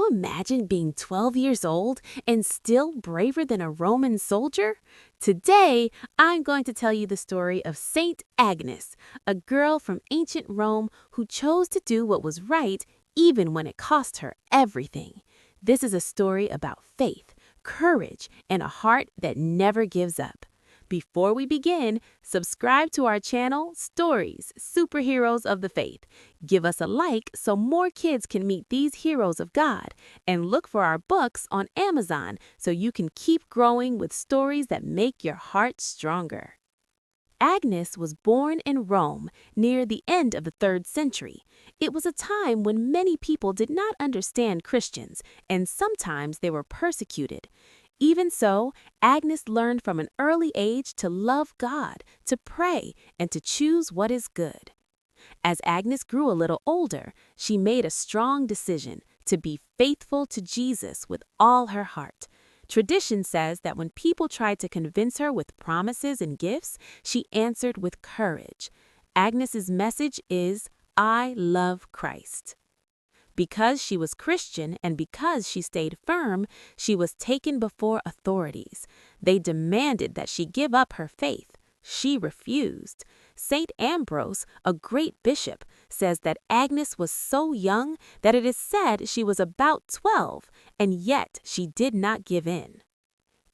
you imagine being 12 years old and still braver than a Roman soldier? Today, I'm going to tell you the story of Saint Agnes, a girl from ancient Rome who chose to do what was right even when it cost her everything. This is a story about faith, courage, and a heart that never gives up. Before we begin, subscribe to our channel, Stories, Superheroes of the Faith. Give us a like so more kids can meet these heroes of God. And look for our books on Amazon so you can keep growing with stories that make your heart stronger. Agnes was born in Rome near the end of the 3rd century. It was a time when many people did not understand Christians, and sometimes they were persecuted. Even so, Agnes learned from an early age to love God, to pray, and to choose what is good. As Agnes grew a little older, she made a strong decision to be faithful to Jesus with all her heart. Tradition says that when people tried to convince her with promises and gifts, she answered with courage. Agnes's message is, "I love Christ." Because she was Christian and because she stayed firm, she was taken before authorities. They demanded that she give up her faith. She refused. Saint Ambrose, a great bishop, says that Agnes was so young that it is said she was about 12, and yet she did not give in.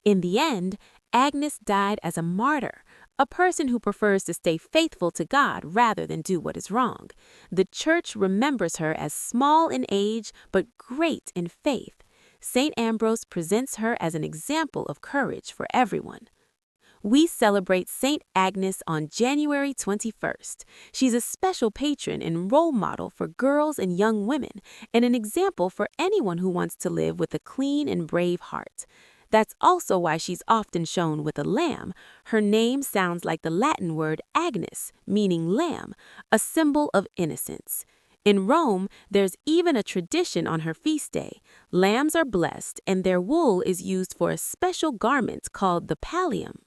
In the end, Agnes died as a martyr, a person who prefers to stay faithful to God rather than do what is wrong. The Church remembers her as small in age but great in faith. Saint Ambrose presents her as an example of courage for everyone. We celebrate Saint Agnes on January 21st. She's a special patron and role model for girls and young women, and an example for anyone who wants to live with a clean and brave heart. That's also why she's often shown with a lamb. Her name sounds like the Latin word Agnes, meaning lamb, a symbol of innocence. In Rome, there's even a tradition on her feast day. Lambs are blessed, and their wool is used for a special garment called the pallium.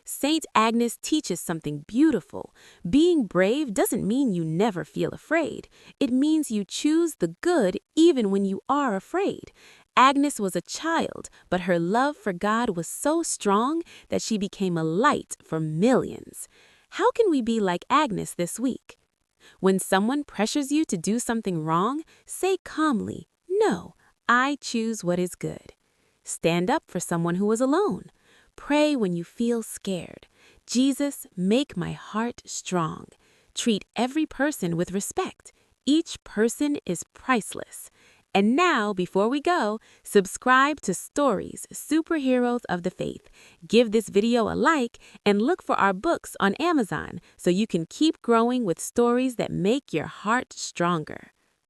Saint Agnes teaches something beautiful. Being brave doesn't mean you never feel afraid. It means you choose the good even when you are afraid. Agnes was a child, but her love for God was so strong that she became a light for millions. How can we be like Agnes this week? When someone pressures you to do something wrong, say calmly, "No, I choose what is good." Stand up for someone who is alone. Pray when you feel scared. Jesus, make my heart strong. Treat every person with respect. Each person is priceless. And now, before we go, subscribe to Stories, Superheroes of the Faith. Give this video a like and look for our books on Amazon so you can keep growing with stories that make your heart stronger.